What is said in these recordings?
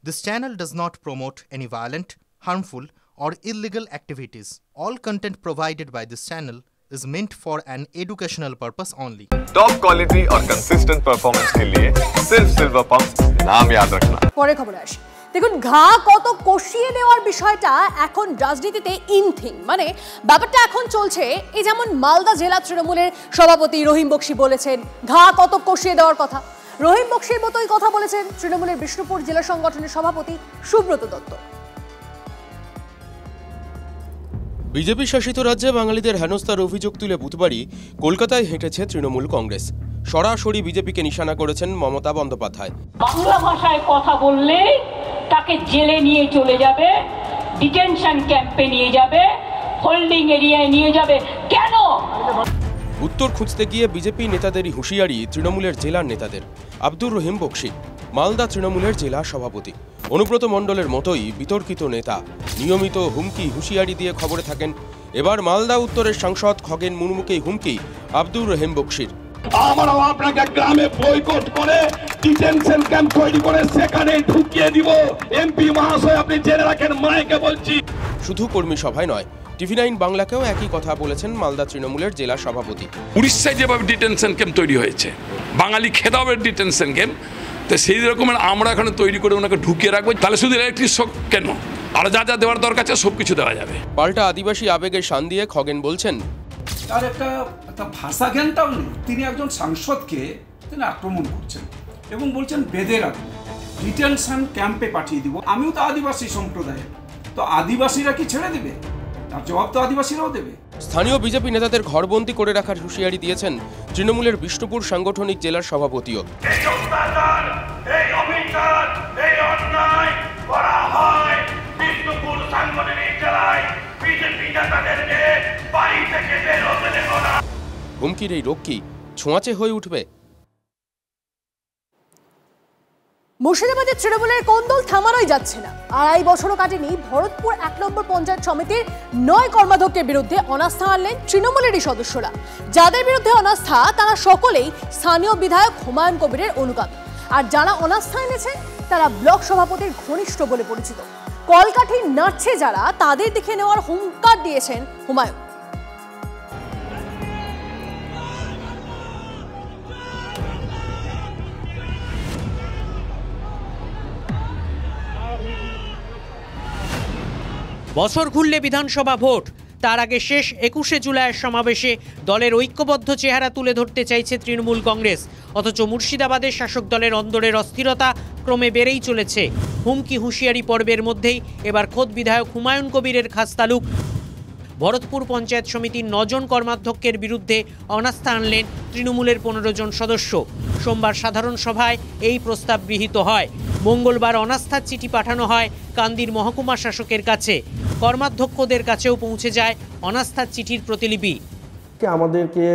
This channel does not promote any violent, harmful, or illegal activities. All content provided by this channel is meant for an educational purpose only. Top quality और consistent performance के लिए सिर्फ silver pump नाम याद रखना। পরে খবরে আসি। দেখুন, ঘা কত কষিয়ে দেওয়ার বিষয়টা এখন রাজনীতিতে ইনথিং, মানে ব্যাপারটা এখন চলছে। এই যেমন মালদা জেলা তৃণমূলের সভাপতি রহিম বক্সি বলেছেন ঘা কত কষিয়ে দেওয়ার কথা। রহিম বক্সির মতোই কথা বলেছেন তৃণমূলের বিষ্ণুপুর জেলা সংগঠনের সভাপতি সুব্রত দত্ত। বিজেপি শাসিত রাজ্যে বাঙালিদের হেনস্থার অভিযোগ তুলে বুধবারই কলকাতায় হেঁটেছে তৃণমূল কংগ্রেস। সরাসরি বিজেপিকে নিশানা করেছেন মমতা বন্দ্যোপাধ্যায়। বাংলা ভাষায় কথা বললে তাকে জেলে নিয়ে চলে যাবে, ডিটেনশন ক্যাম্পে নিয়ে যাবে, হোল্ডিং এরিয়ায় নিয়ে যাবে। কেন? উত্তর খুঁজতে গিয়ে বিজেপি নেতাদেরই হুঁশিয়ারি তৃণমূলের জেলার নেতাদের। আব্দুর রহিম বক্সি মালদা তৃণমূলের জেলা সভাপতি, অনুব্রত মণ্ডলের মতোই বিতর্কিত নেতা, নিয়মিত হুমকি হুঁশিয়ারি দিয়ে খবরে থাকেন। এবার মালদা উত্তরের সাংসদ খগেন মুর্মুকেই হুমকি আব্দুর রহিম বক্সির। আমরাও আপনাকে গ্রামে বয়কট করে ডিটেনশন ক্যাম্প তৈরি করে সেখানে ঢুকিয়ে দিব। এমপি মহাশয়, আপনি জেনে রাখেন, মাইকে বলছি। শুধু কর্মী সভায় নয়, TV9 বাংলাকেও একই কথা বলেছেন মালদা তৃণমূলের জেলা সভাপতি। উড়িষ্যায় যেভাবে ডিটেনশন ক্যাম্প তৈরি হয়েছে, বাঙালি খেদাবের ডিটেনশন ক্যাম্প, তো সেই রকমের আমরা এখানে তৈরি করে ওনাকে ঢুকিয়ে রাখবো। তাহলে শুধু ইলেকট্রিক শক কেন, আর যা যা দেওয়ার দরকার আছে সব কিছু দেওয়া যাবে। পাল্টা আদিবাসী আবেগে শান দিয়ে খগেন বলছেন, তার একটা ভাষা জ্ঞানটাও নেই। তিনি একজন সাংসদকে তিনি আক্রমণ করছেন এবং বলছেন বেঁধে রাখুন, ডিটেনশন ক্যাম্পে পাঠিয়ে দিব। আমিও তো আদিবাসী সম্প্রদায়ের, তো আদিবাসীরা কি ছেড়ে দেবে? তার জবাব তো আদিবাসীরাও দেবে। স্থানীয় বিজেপি নেতাদের ঘরবন্দি করে রাখার হুঁশিয়ারি দিয়েছেন তৃণমূলের বিষ্ণুপুর সাংগঠনিক জেলার সভাপতিও। হুমকির এই রক্ষী ছোঁয়াচে হয়ে উঠবে। মুর্শিদাবাদের তৃণমূলের কোন্দল থামানোই যাচ্ছে না। 2.5 বছরও কাটেনি, ভরতপুর 1 নম্বর পঞ্চায়েত সমিতির 9 কর্মাধ্যক্ষের বিরুদ্ধে অনাস্থা আনলেন তৃণমূলেরই সদস্যরা। যাদের বিরুদ্ধে অনাস্থা তারা সকলেই স্থানীয় বিধায়ক হুমায়ুন কবিরের অনুগামী, আর যারা অনাস্থা এনেছেন তারা ব্লক সভাপতির ঘনিষ্ঠ বলে পরিচিত। কলকাঠি নাড়ছে যারা, তাদের দেখে নেওয়ার হুঙ্কার দিয়েছেন হুমায়ুন। বছর ঘুরলে বিধানসভা ভোট, তার আগে শেষ 21শে জুলাইয়ের সমাবেশে দলের ঐক্যবদ্ধ চেহারা তুলে ধরতে চাইছে তৃণমূল কংগ্রেস। অথচ মুর্শিদাবাদের শাসক দলের অন্দরের অস্থিরতা ক্রমে বেড়েই চলেছে। হুমকি হুঁশিয়ারি পর্বের মধ্যেই এবার খোদ বিধায়ক হুমায়ুন কবিরের খাস তালুক ভরতপুর পঞ্চায়েত সমিতির 9 জন কর্মাধ্যক্ষের বিরুদ্ধে অনাস্থা আনলেন তৃণমূলের 15 জন সদস্য। সোমবার সাধারণ সভায় এই প্রস্তাব গৃহীত হয়। মঙ্গলবার অনাস্থার চিঠি পাঠানো হয় কান্দির মহকুমা শাসকের কাছে। কর্মাধ্যক্ষদের কাছেও পৌঁছে যায় অনাস্থার চিঠির প্রতিলিপি। আমাদেরকে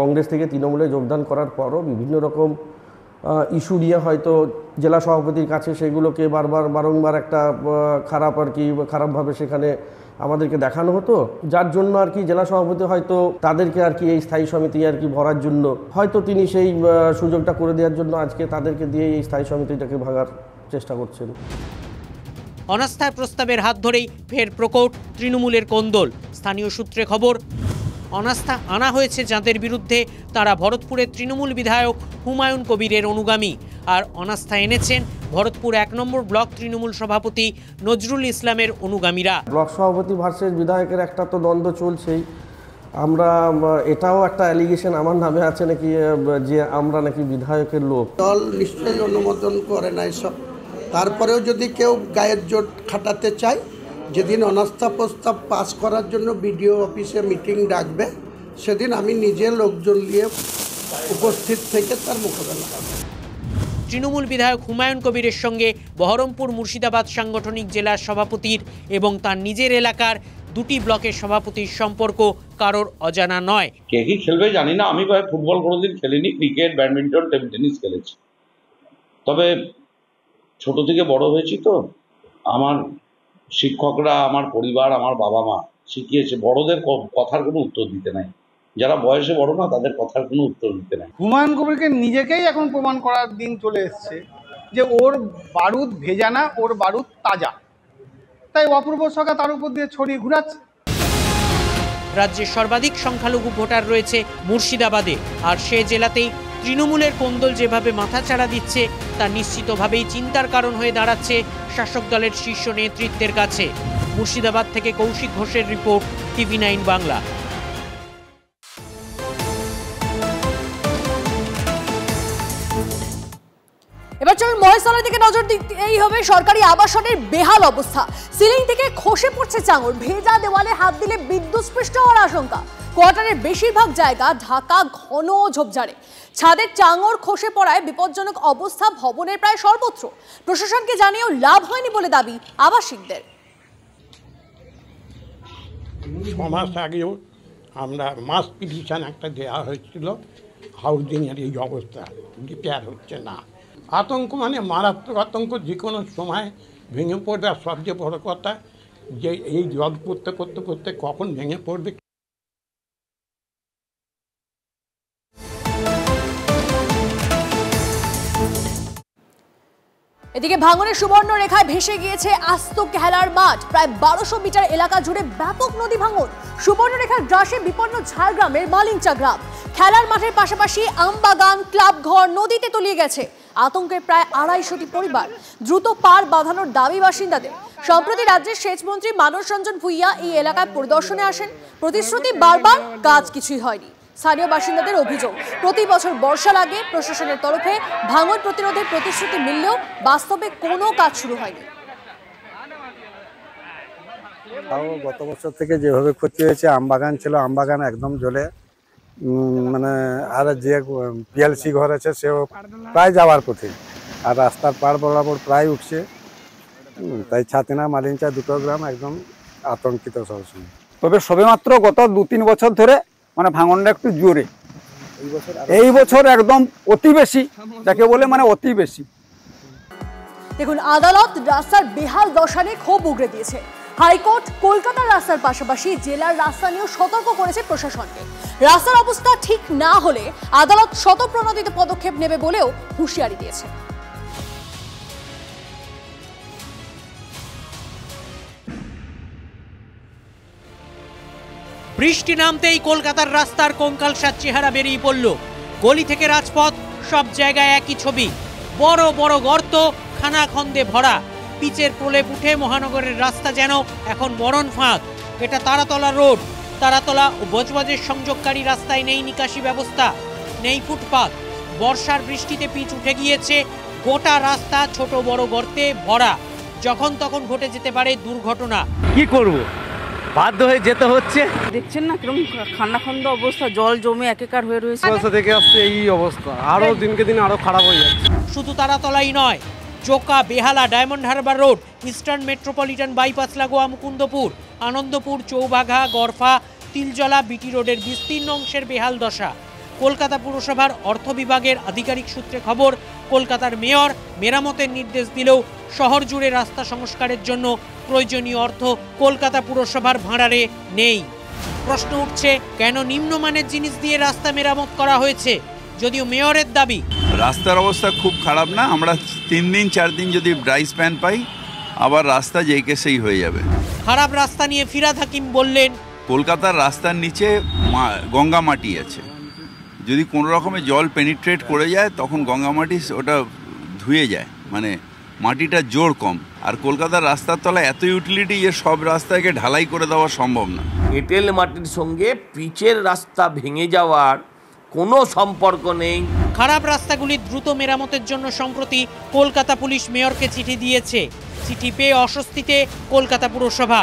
কংগ্রেস থেকে তৃণমূলে যোগদান করার পরও বিভিন্ন রকম ইস্যু নিয়ে হয়তো জেলা সভাপতির কাছে সেগুলোকে বারংবার একটা খারাপভাবে সেখানে আমাদেরকে দেখানো হতো, যার জন্য আর কি জেলা সভাপতি হয়তো তাদেরকে আর কি এই স্থায়ী সমিতি আর কি ভরার জন্য হয়তো তিনি সেই সুযোগটা করে দেওয়ার জন্য আজকে তাদেরকে দিয়ে এই স্থায়ী সমিতিটাকে ভাঙার চেষ্টা করছেন। অনাস্থার প্রস্তাবের হাত ধরেই ফের প্রকট তৃণমূলের কোন্দল। স্থানীয় সূত্রে খবর, অনাস্থা আনা হয়েছে যাদের বিরুদ্ধে তারা ভরতপুরের তৃণমূল বিধায়ক হুমায়ুন কবিরের অনুগামী, আর অনাস্থা এনেছেন ভরতপুর 1 নম্বর ব্লক তৃণমূল সভাপতি নজরুল ইসলামের অনুগামীরা। ব্লক সভাপতি ভার্সেস বিধায়কের একটা তো দ্বন্দ্ব চলছেই। আমরা এটাও একটা অ্যালিগেশন আমার নামে আছে নাকি যে আমরা নাকি বিধায়কের লোক। দল নিশ্চয়ই অনুমোদন করে না এসব। তারপরেও যদি কেউ গায়ের জোট খাটাতে চায়, যেদিন অনাস্থা প্রস্তাব পাস করার জন্য বিডিও অফিসে মিটিং ডাকবে, সেদিন আমি নিজে লোকজন নিয়ে উপস্থিত থেকে তার মোকাবেলা করব। তৃণমূল বিধায়ক হুমায়ুন কবিরের সঙ্গে বহরমপুর মুর্শিদাবাদ সাংগঠনিক জেলার সভাপতির এবং তার নিজের এলাকার 2টি ব্লকের সভাপতির সম্পর্ক কারোর অজানা নয়। কে কি খেলবে জানি না। আমি ফুটবল কোনোদিন খেলিনি, ক্রিকেট, ব্যাডমিন্টন, টেবিল টেনিস খেলেছি। তবে ছোট থেকে বড় হয়েছি, তো আমার শিক্ষকরা, আমার পরিবার, আমার বাবা মা শিখিয়েছে বড়দের কথার কোনো উত্তর দিতে নাই। যারা বয়সে বড় না তাদের কথার কোনো উত্তর দিতে নাই। হুমায়ুন কবিরকে নিজেকেই এখন প্রমাণ করার দিন চলে এসছে যে ওর বারুদ ভেজা না, ওর বারুদ তাজা, তাই অপূর্ব সরকার তার উপর দিয়ে ছড়িয়ে ঘুরাচ্ছে। রাজ্যের সর্বাধিক সংখ্যালঘু ভোটার রয়েছে মুর্শিদাবাদে, আর সে জেলাতেই তৃণমূলের কোন্দল যেভাবে মাথাচাড়া দিচ্ছে তা নিশ্চিতভাবেই চিন্তার কারণ হয়ে দাঁড়াচ্ছে শাসক দলের শীর্ষ নেতৃত্বের কাছে। মুর্শিদাবাদ থেকে কৌশিক ঘোষের রিপোর্ট, TV9 বাংলা। এবার চলুন মহেশতলার দিকে নজর দিতেই হবে। সরকারি আবাসনের বেহাল অবস্থা, সিলিং থেকে খসে পড়ছে চাঙড়, ভেজা দেওয়ালে হাত দিলে বিদ্যুৎস্পৃষ্ট হওয়ার আশঙ্কা। কোয়ার্টারের বেশিরভাগ জায়গা ঢাকা ঘন ঝোপঝাড়ে, ছাদের চাঙড় খসে পড়ায় বিপজ্জনক অবস্থা ভবনের প্রায় সর্বত্র। প্রশাসনকে জানিয়েও লাভ হয়নি বলে দাবি আবাসিকদের। 6 মাস আগেও আমরা মাস পিটিশন একটা দেওয়া হয়েছিল, হাউজিংয়ের এই অবস্থা, রিপেয়ার হচ্ছে না। আতঙ্ক মানে মারাত্মক আতঙ্ক, যে কোনো সময় ভেঙে পড়বে। আর সবচেয়ে বড় কথা যে এই জল করতে করতে করতে কখন ভেঙে পড়বে। এদিকে ভাঙনের সুবর্ণ রেখায় ভেসে গিয়েছে আস্ত খেলার মাঠ। প্রায় 1200 মিটার এলাকা জুড়ে ব্যাপক নদী ভাঙন। সুবর্ণ রেখার গ্রাসে বিপন্ন ঝাড়গ্রামের মালিঞ্চা গ্রাম। খেলার মাঠের পাশাপাশি আমবাগান, ক্লাব ঘর নদীতে তলিয়ে গেছে। আতঙ্কে প্রায় 250টি পরিবার। দ্রুত পার বাঁধানোর দাবি বাসিন্দাদের। সম্প্রতি রাজ্যের সেচ মন্ত্রী মানস রঞ্জন ভূঁইয়া এই এলাকায় পরিদর্শনে আসেন। প্রতিশ্রুতি বারবার, কাজ কিছুই হয়নি। স্থানীয় বাসিন্দাদের অভিযোগ, প্রতি বছর বর্ষার আগে প্রশাসনের তরফে ভাঙন প্রতিরোধের প্রতিশ্রুতি মিললেও বাস্তবে কোনো কাজ শুরু হয়নি। গত বছর থেকে যেভাবে ক্ষতি হয়েছে, আমবাগান ছিল, আমবাগান একদম জলে, মানে আর যে পিএলসি ঘর আছে সেও প্রায় যাওয়ার পথে, আর রাস্তার পার বরাবর প্রায় উঠছে। তাই ছাতিনা মালিঞ্চা দুটো গ্রাম একদম আতঙ্কিত সবসময়। তবে সবেমাত্র গত 2-3 বছর ধরে মানে ভাঙনটা একটু জোরে, এই বছর একদম অতি বেশি, যাকে বলে মানে অতি বেশি। দেখুন, আদালত রাস্তার বেহাল দশা নিয়ে ক্ষোভ উগরে দিয়েছে। হাইকোর্ট কলকাতার রাস্তার পাশাপাশি জেলার রাস্তা নিয়েও সতর্ক করেছে প্রশাসনকে। রাস্তার অবস্থা ঠিক না হলে আদালত স্বতঃপ্রণোদিত পদক্ষেপ নেবে বলেও হুঁশিয়ারি দিয়েছে। বৃষ্টি নামতেই কলকাতার রাস্তার কঙ্কালসাৎ চেহারা বেরিয়ে পড়ল। গলি থেকে রাজপথ, সব জায়গায় একই ছবি। বড় বড় গর্ত, খানাখন্দে ভরা। পিচের প্রলেপ উঠে মহানগরের রাস্তা যেন এখন মরণ ফাঁদ। এটা তারাতলা রোড। তারাতলা ও বজবজের সংযোগকারী রাস্তায় নেই নিকাশি ব্যবস্থা, নেই ফুটপাত। বর্ষার বৃষ্টিতে পিচ উঠে গিয়েছে, গোটা রাস্তা ছোট বড় গর্তে ভরা। যখন তখন ঘটে যেতে পারে দুর্ঘটনা। কি করব, বাধ্য হয়ে যেতে হচ্ছে। দেখছেন না কিরকম খানাখন্দ অবস্থা, জল জমে একাকার হয়ে রয়েছে। বর্ষা থেকে আসছে এই অবস্থা, আরো দিনকে দিন আরো খারাপ হয়ে যাচ্ছে। শুধু তারাতলাই নয়, চোকা, Behala, Diamond Harbour Road, Eastern Metropolitan Bypass লাগোয়া মুকুন্দপুর, আনন্দপুর, চৌবাঘা, গরফা, তিলজলা, বিটি রোডের বিস্তীর্ণ অংশের বেহাল দশা। কলকাতা পুরসভার অর্থ বিভাগের আধিকারিক সূত্রে খবর, কলকাতার মেয়র মেরামতের নির্দেশ দিলেও শহর জুড়ে রাস্তা সংস্কারের জন্য প্রয়োজনীয় অর্থ কলকাতা পুরসভার ভাঁড়ারে নেই। প্রশ্ন উঠছে, কেন নিম্নমানের জিনিস দিয়ে রাস্তা মেরামত করা হয়েছে, যদিও মেয়রের দাবি রাস্তার অবস্থা খুব খারাপ না। আমরা 3 দিন 4 দিন যদি ড্রাই স্প্যান পাই, আবার রাস্তা যেই কে সেই হয়ে যাবে। খারাপ রাস্তা নিয়ে ফিরাদ হাকিম বললেন, কলকাতার রাস্তার নিচে গঙ্গা মাটি আছে। যদি কোনো রকমে জল পেনিট্রেট করে যায় তখন গঙ্গা মাটি ওটা ধুয়ে যায়, মানে মাটিটা জোর কম। আর কলকাতার রাস্তার তলায় এত ইউটিলিটি যে সব রাস্তাকে ঢালাই করে দেওয়া সম্ভব না। এঁটেল মাটির সঙ্গে পিচের রাস্তা ভেঙে যাওয়ার কোনো সম্পর্ক নেই। খারাপ রাস্তাগুলি দ্রুত মেরামতের জন্য সম্প্রতি কলকাতা পুলিশ মেয়রকে চিঠি দিয়েছে। চিঠি পেয়ে অস্বস্তিতে কলকাতা পুরসভা।